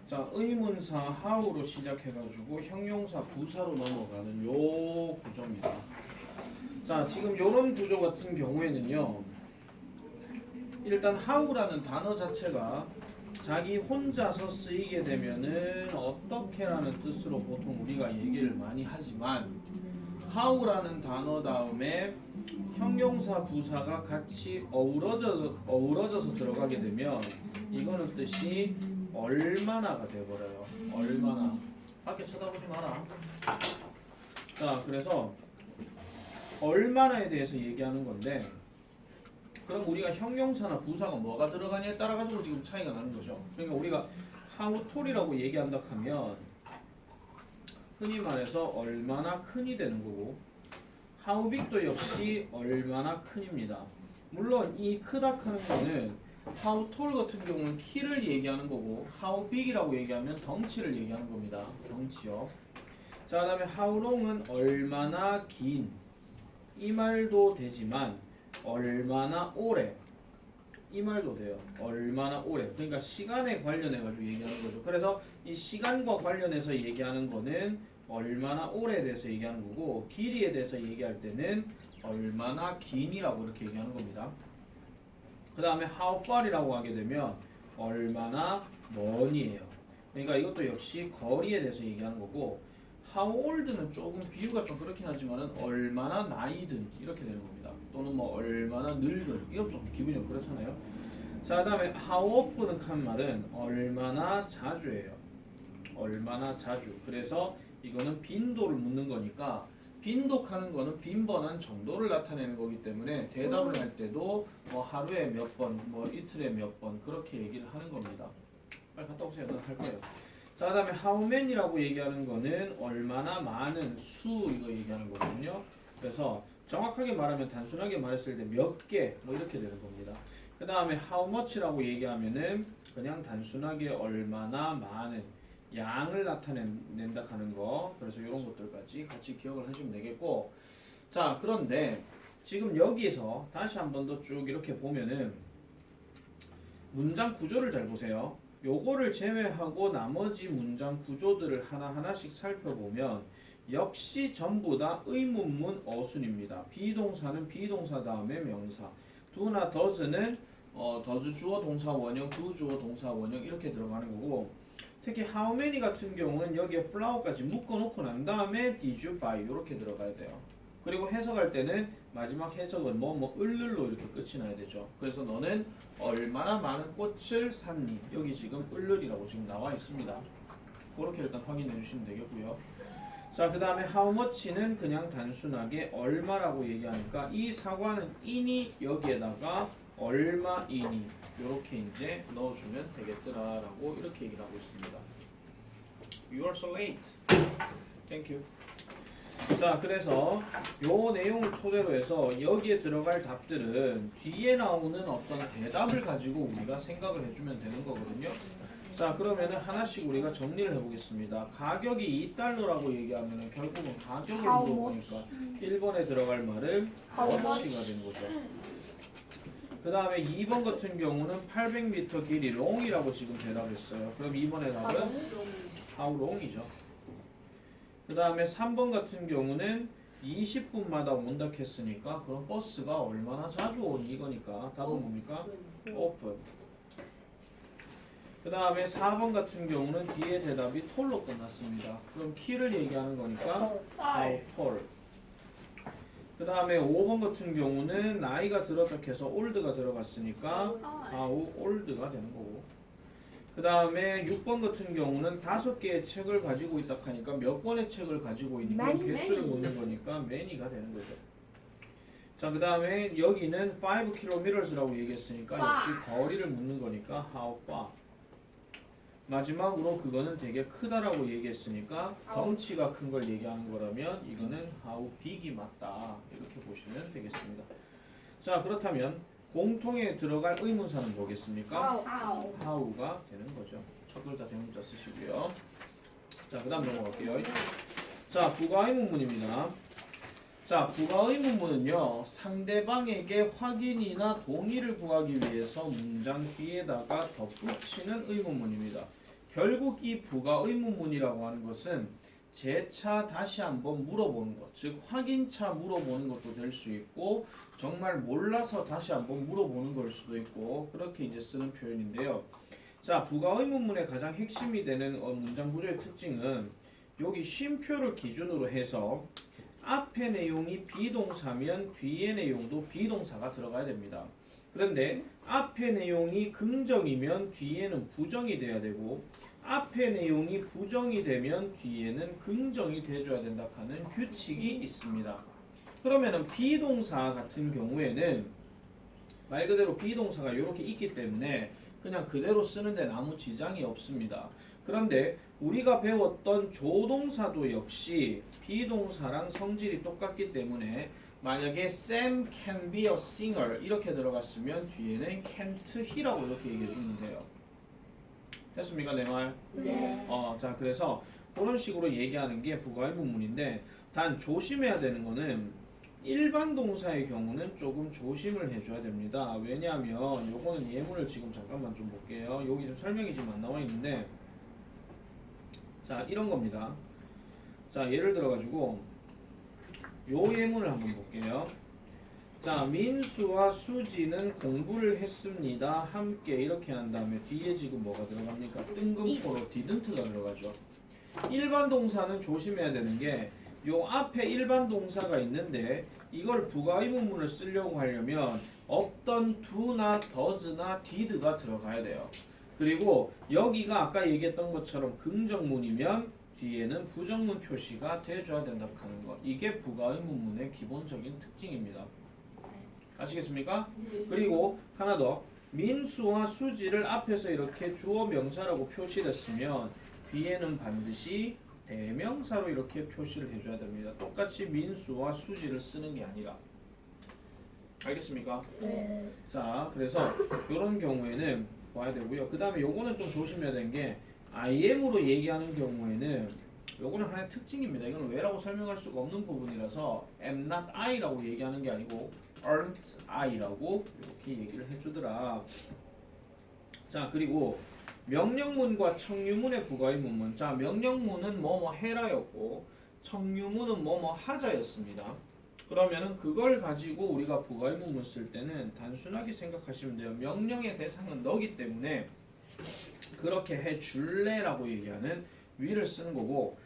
자, 의문사 how로 시작해가지고 형용사 부사로 넘어가는 요 구조입니다. 자, 지금 요런 구조 같은 경우에는요, 일단 how라는 단어 자체가 자기 혼자서 쓰이게 되면은 어떻게라는 뜻으로 보통 우리가 얘기를 많이 하지만, how라는 단어 다음에 형용사 부사가 같이 어우러져서 들어가게 되면 이거는 뜻이 얼마나가 돼버려요. 얼마나. 밖에 쳐다보지 마라. 자, 그래서 얼마나에 대해서 얘기하는 건데, 그럼 우리가 형용사나 부사가 뭐가 들어가냐에 따라 가지고 지금 차이가 나는 거죠. 그러니까 우리가 how tall이라고 얘기한다 하면 흔히 말해서 얼마나 큰이 되는 거고, how big도 역시 얼마나 큰입니다. 물론 이 크다 하는 거는 how tall 같은 경우는 키를 얘기하는 거고, how big이라고 얘기하면 덩치를 얘기하는 겁니다. 덩치요. 자, 그 다음에 how long은 얼마나 긴, 이 말도 되지만 얼마나 오래, 이 말도 돼요. 얼마나 오래. 그러니까 시간에 관련해 가지고 얘기하는 거죠. 그래서 이 시간과 관련해서 얘기하는 거는 얼마나 오래에 대해서 얘기하는 거고, 길이에 대해서 얘기할 때는 얼마나 긴이라고 이렇게 얘기하는 겁니다. 그 다음에 how far이라고 하게 되면 얼마나 먼이에요. 그러니까 이것도 역시 거리에 대해서 얘기하는 거고, how old는 조금 비유가 좀 그렇긴 하지만은 얼마나 나이든 이렇게 되는 겁니다. 또는 뭐 얼마나 늙은, 이건 좀 기분이 좀 그렇잖아요. 자, 그 다음에 how often 한 말은 얼마나 자주예요. 얼마나 자주. 그래서 이거는 빈도를 묻는 거니까, 빈도하는 거는 빈번한 정도를 나타내는 거기 때문에 대답을 할 때도 뭐 하루에 몇 번, 뭐 이틀에 몇 번 그렇게 얘기를 하는 겁니다. 빨리 갔다 오세요. 난 할 거예요. 자, 그 다음에 how many라고 얘기하는 거는 얼마나 많은 수, 이거 얘기하는 거거든요. 그래서 정확하게 말하면, 단순하게 말했을 때 몇 개, 뭐 이렇게 되는 겁니다. 그 다음에 how much라고 얘기하면은 그냥 단순하게 얼마나 많은 양을 나타낸다 하는 거. 그래서 이런 것들까지 같이 기억을 하시면 되겠고, 자, 그런데 지금 여기서 다시 한 번 더 쭉 이렇게 보면은 문장 구조를 잘 보세요. 요거를 제외하고 나머지 문장 구조들을 하나하나씩 살펴보면 역시 전부 다 의문문 어순입니다. 비동사는 비동사 다음에 명사, do나 does는 does 주어 동사 원형, do 주어 동사 원형 이렇게 들어가는 거고, 특히 how many 같은 경우는 여기에 flow까지 묶어놓고 난 다음에 did you buy 이렇게 들어가야 돼요. 그리고 해석할 때는 마지막 해석은 을를로 이렇게 끝이 나야 되죠. 그래서 너는 얼마나 많은 꽃을 샀니? 여기 지금 을를이라고 지금 나와 있습니다. 그렇게 일단 확인해 주시면 되겠고요. 자, 그 다음에 how much는 그냥 단순하게 얼마라고 얘기하니까 이 사과는 이니 여기에다가 얼마이니 이렇게 이제 넣어주면 되겠더라라고 이렇게 얘기를 하고 있습니다. You are so late. Thank you. 자, 그래서 요 내용을 토대로 해서 여기에 들어갈 답들은 뒤에 나오는 어떤 대답을 가지고 우리가 생각을 해주면 되는 거거든요. 자, 그러면은 하나씩 우리가 정리를 해보겠습니다. 가격이 2달러라고 얘기하면은 결국은 가격을 물어보니까 1번에 들어갈 말은 what이가 된 거죠. 그 다음에 2번 같은 경우는 800m 길이 long이라고 지금 대답했어요. 그럼 2번의 답은 how long이죠. 그 다음에 3번 같은 경우는 20분마다 온다 했으니까 그럼 버스가 얼마나 자주 오니 이거니까 답은 뭡니까? often. 그 다음에 4번 같은 경우는 뒤에 대답이 tall로 끝났습니다. 그럼 키를 얘기하는 거니까 how tall. 그 다음에 5번 같은 경우는 나이가 들었다 해서 old가 들어갔으니까 how old가 되는 거고, 그 다음에 6번 같은 경우는 5개의 책을 가지고 있다 하니까 몇 권의 책을 가지고 있니까 개수를 묻는 거니까 many가 되는 거죠. 자, 그 다음에 여기는 5km라고 얘기했으니까 역시 거리를 묻는 거니까 how far. 마지막으로 그거는 되게 크다라고 얘기했으니까 덩치가 큰 걸 얘기하는 거라면 이거는 how big이 맞다 이렇게 보시면 되겠습니다. 자, 그렇다면 공통에 들어갈 의문사는 뭐겠습니까? how가 되는 거죠. 첫 글자 대문자 쓰시고요. 자, 그 다음 넘어갈게요. 자, 부가 의문문입니다. 자, 부가 의문문은요, 상대방에게 확인이나 동의를 구하기 위해서 문장 뒤에다가 덧붙이는 의문문입니다. 결국 이 부가 의문문이라고 하는 것은 재차 다시 한번 물어보는 것, 즉 확인차 물어보는 것도 될 수 있고 정말 몰라서 다시 한번 물어보는 걸 수도 있고 그렇게 이제 쓰는 표현인데요. 자, 부가 의문문의 가장 핵심이 되는 문장 구조의 특징은 여기 쉼표를 기준으로 해서 앞의 내용이 비동사면 뒤의 내용도 비동사가 들어가야 됩니다. 그런데 앞의 내용이 긍정이면 뒤에는 부정이 돼야 되고 앞의 내용이 부정이 되면 뒤에는 긍정이 돼줘야 된다 하는 규칙이 있습니다. 그러면은 비동사 같은 경우에는 말 그대로 비동사가 이렇게 있기 때문에 그냥 그대로 쓰는데 아무 지장이 없습니다. 그런데 우리가 배웠던 조동사도 역시 비동사랑 성질이 똑같기 때문에 만약에 Sam can be a singer 이렇게 들어갔으면 뒤에는 can't he라고 이렇게 얘기해 주면 돼요. 됐습니까 내 말? 네. 자 그래서 그런 식으로 얘기하는 게 부가 의문문인데 단 조심해야 되는 거는 일반 동사의 경우는 조금 조심을 해줘야 됩니다. 왜냐하면 요거는 예문을 지금 잠깐만 좀 볼게요. 여기 좀 설명이 지금 안 나와 있는데 자 이런 겁니다. 자 예를 들어 가지고 요 예문을 한번 볼게요. 자 민수와 수지는 공부를 했습니다. 함께 이렇게 한 다음에 뒤에 지금 뭐가 들어갑니까? 뜬금포로 didn't가 들어가죠. 일반 동사는 조심해야 되는 게 요 앞에 일반 동사가 있는데 이걸 부가 의문문을 쓰려고 하려면 없던 do나 does나 did가 들어가야 돼요. 그리고 여기가 아까 얘기했던 것처럼 긍정문이면 뒤에는 부정문 표시가 돼줘야 된다 하는 거. 이게 부가 의문문의 기본적인 특징입니다. 아시겠습니까? 그리고 하나 더 민수와 수지를 앞에서 이렇게 주어 명사라고 표시를 했으면 뒤에는 반드시 대명사로 이렇게 표시를 해줘야 됩니다. 똑같이 민수와 수지를 쓰는 게 아니라. 알겠습니까? 네. 자 그래서 이런 경우에는 봐야 되고요. 그 다음에 요거는 좀 조심해야 되는 게 IM으로 얘기하는 경우에는 요거는 하나의 특징입니다. 이건 왜라고 설명할 수가 없는 부분이라서 am not I라고 얘기하는 게 아니고 aren't I라고 이렇게 얘기를 해주더라. 자 그리고 명령문과 청유문의 부가 의문문. 자 명령문은 뭐뭐 해라였고 청유문은 뭐뭐 하자였습니다. 그러면은 그걸 가지고 우리가 부가 의문문 쓸 때는 단순하게 생각하시면 돼요. 명령의 대상은 너기 때문에 그렇게 해줄래라고 얘기하는 위를 쓰는 거고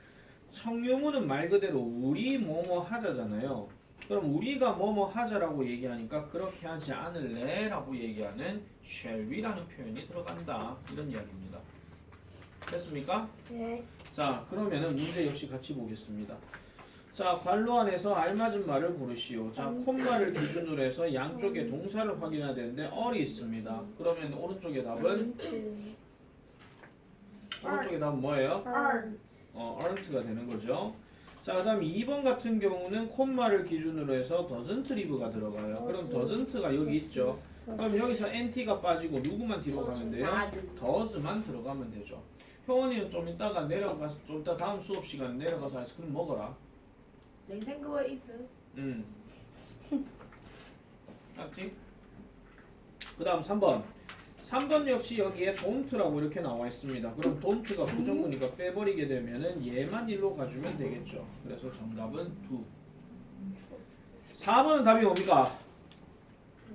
청유문은 말 그대로 우리 뭐뭐 하자잖아요. 그럼 우리가 뭐뭐 하자라고 얘기하니까 그렇게 하지 않을래라고 얘기하는 shall we라는 표현이 들어간다 이런 이야기입니다. 됐습니까? 네. 자 그러면은 문제 역시 같이 보겠습니다. 자 관로 안에서 알맞은 말을 고르시오. 자 콤마를 기준으로 해서 양쪽의 동사를 확인해야 되는데 얼이 있습니다. 그러면 오른쪽의 답은 오른쪽의 답은 뭐예요? aren't가 되는 거죠. 자, 그 다음 2번 같은 경우는 콤마를 기준으로 해서 doesn't live가 들어가요. 그럼 doesn't가 여기 있죠. 그럼 여기서 NT가 빠지고 누구만 뒤로 가면 돼요? does만 들어가면 되죠. 효원이는 좀 이따가 내려가서 좀 이따 다음 수업 시간에 내려가서 아이스크림 먹어라. 냉장고에 있어. 알지? 그 다음 3번. 3번 역시 여기에 don't라고 이렇게 나와 있습니다. 그럼 don't가 부정문이니까 빼버리게 되면은 얘만 일로 가주면 되겠죠. 그래서 정답은 2. 4번은 답이 뭡니까?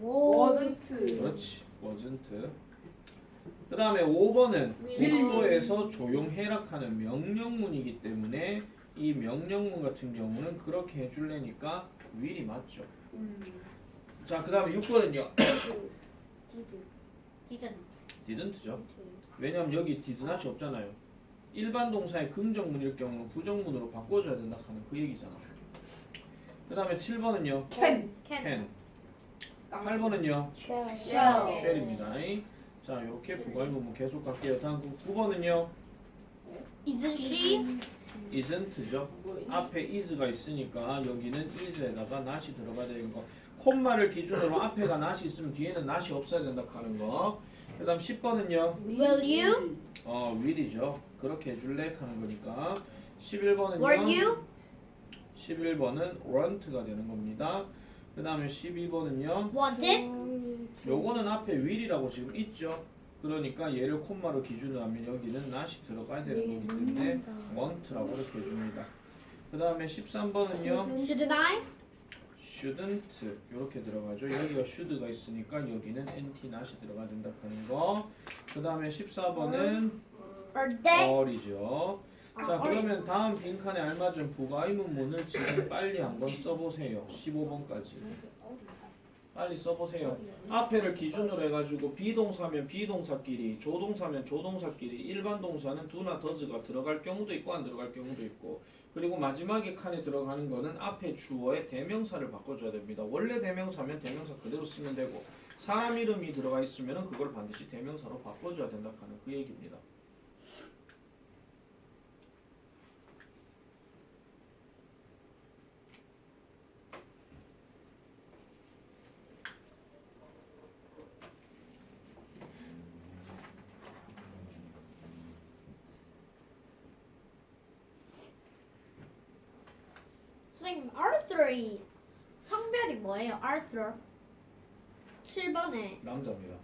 wasn't. 그렇지. wasn't. 그 다음에 5번은 복도에서 조용해라 하는 명령문이기 때문에 이 명령문 같은 경우는 그렇게 해줄래니까 will이 맞죠. 자, 그 다음에 6번은요. didn't죠. 왜냐면 여기 did not이 없잖아요. 일반 동사의 긍정문일 경우는 부정문으로 바꿔줘야 된다 하는 그 얘기잖아. 그 다음에 7번은요. can. 8번은요. shall입니다. 자, 이렇게 부가의문문 계속 갈게요. 다음 9번은요. Isn't she? isn't죠. 앞에 is가 있으니까 여기는 is에다가 not이 들어가야 되는 거. 콤마를 기준으로 앞에가 not이 있으면 뒤에는 not이 없어야 된다 하는 거. 그 다음 10번은요. Will you? will이죠. 그렇게 해줄래 하는 거니까. 11번은요. Were you? 11번은 weren't가 되는 겁니다. 그 다음에 12번은요. Was it? 요거는 앞에 will이라고 지금 있죠. 그러니까 얘를 콤마로 기준으로 하면 여기는 not이 들어가야 되는 거기 때문에 want라고 이렇게 해줍니다. 그 다음에 13번은요. Shouldn't I? shouldn't 이렇게 들어가죠. 여기가 should가 있으니까 여기는 NT not이 들어가야 된다 하는 거. 그 다음에 14번은 Or they? or이죠. 자 그러면 다음 빈칸에 알맞은 부가 의문문을 지금 빨리 한번 써보세요. 15번까지 빨리 써보세요. 앞에를 기준으로 해가지고 비동사면 비동사끼리, 조동사면 조동사끼리, 일반 동사는 do나 does가 들어갈 경우도 있고 안 들어갈 경우도 있고, 그리고 마지막에 칸에 들어가는 거는 앞에 주어의 대명사를 바꿔줘야 됩니다. 원래 대명사면 대명사 그대로 쓰면 되고, 사람 이름이 들어가 있으면 그걸 반드시 대명사로 바꿔줘야 된다 하는 그 얘기입니다. 선생님, Arthur이 성별이 뭐예요? Arthur. 7번에 남자입니다.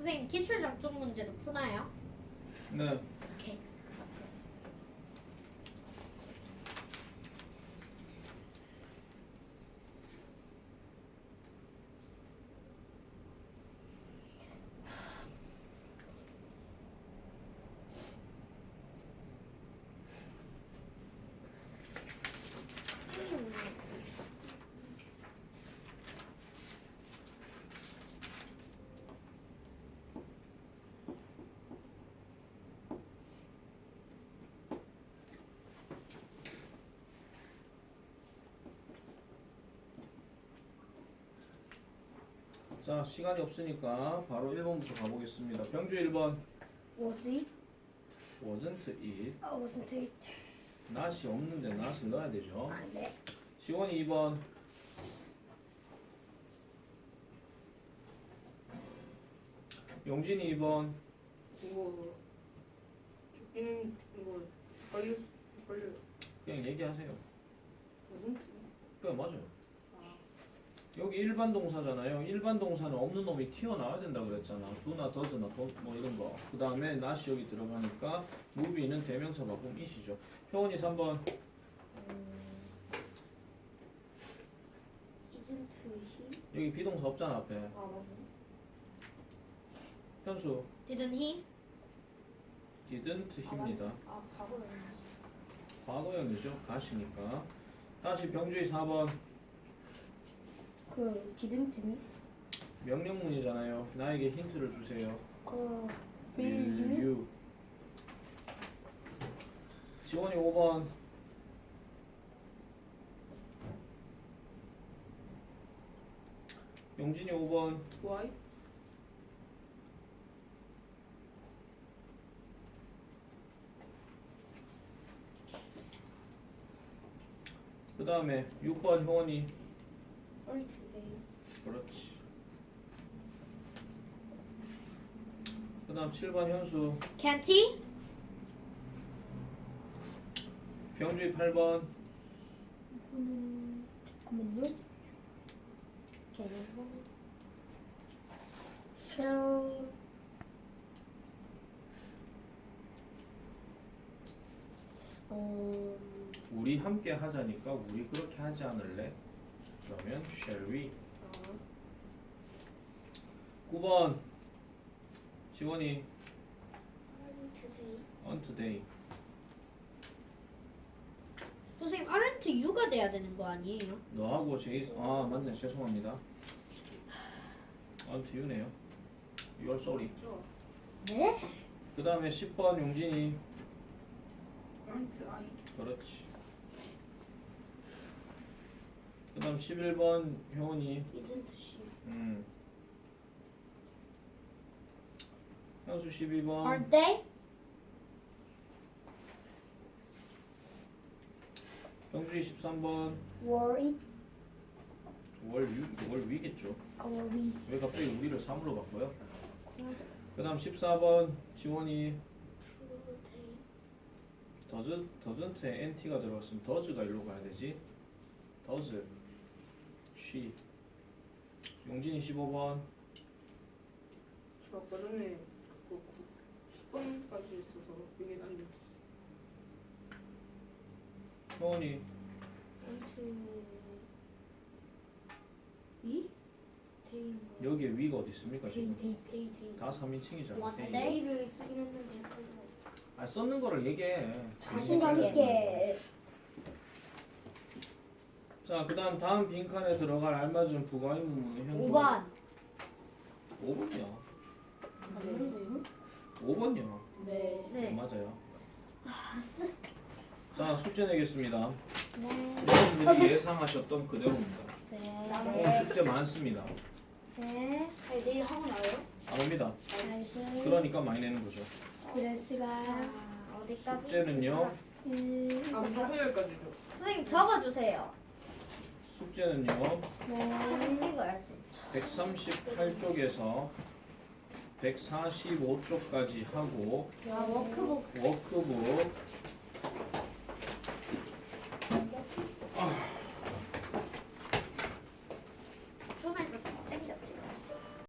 선생님 기출 작전 문제도 푸나요? 네. 오케이. 자 시간이 없으니까 바로 1번부터 가보겠습니다. 병주 1번 Was it? wasn't it. Wasn't it? not이 없는데 not을 넣어야 되죠. 아, 네. 시원이 2번 용진이 2번 이거 죽기는 이거 걸려. 그냥 얘기하세요. Wasn't? 그래 맞아요. 아, 여기 일반 동사잖아요. 일반 동사는 없는 놈이 튀어나와야 된다 그랬잖아. do나 does나 뭐 이런 거. 그 다음에 not이 여기 들어가니까 movie는 대명사 바꿈 it이죠. 효원이 3번 Isn't he? 여기 비동사 없잖아 앞에. 아, 맞네. 현수 Didn't he? didn't he입니다. 아, 과거였네. 과거형이죠. 가시니까. 다시 병주의 4번 그 didn't 명령문이잖아요. 나에게 힌트를 주세요. will will you. 지원이 5번 용진이 5번 why? 그 다음에 6번 효원이 Early today. 그렇지. 그 다음 7번 현수 Can't he? 병주의 8번. 이거는 잠깐만요. 개념. shall 우리 함께 하자니까 우리 그렇게 하지 않을래? 그러면 shall we? 9번 지원이 today on today. 선생님 aren't you가 돼야 되는 거 아니에요? 너하고 제이슨 아 맞네 죄송합니다. on to you네요. You are sorry. 네? 그 다음에 10번 용진이 aren't I? 그렇지. 그 다음 11번 효원이 isn't she 현수 12번 Aren't they? 병주이 13번 worry 월 위겠죠. worry 왜 갑자기 우리를 3으로 바꿔요? 그 다음 14번 지원이 today doesn't NT가 들어갔으면 does가 일로 가야 되지. does she 용진이 15번 저 아까 전에 그 10번까지 있어서 여기 날렸어. 효원이 want to we they 여기에 위가 어디 있습니까 지금? they 다 3인칭이잖아. What 네. day? they를 쓰긴 했는데 헷갈려. 아 썼는 거를 얘기해. 자신감 있게 자, 그다음 다음 빈칸에 들어갈 알맞은 부가 의문문은 현수. 5번. 5번이야. 맞는데요? 5번이야. 네. 네. 맞아요. 자, 숙제 내겠습니다. 네. 여러분들이 예상하셨던 그대로입니다. 오늘 네. 숙제 많습니다. 네. 아니 내일 하고 나요? 안 옵니다. 나이스. 그러니까 많이 내는 거죠. 그래 시간 자, 어디까지? 숙제는요. 아무튼 화요일까지죠. 선생님 적어주세요. 숙제는요. 네. 읽어야지. 138쪽에서 145쪽까지 하고 야, 워크북. 워크북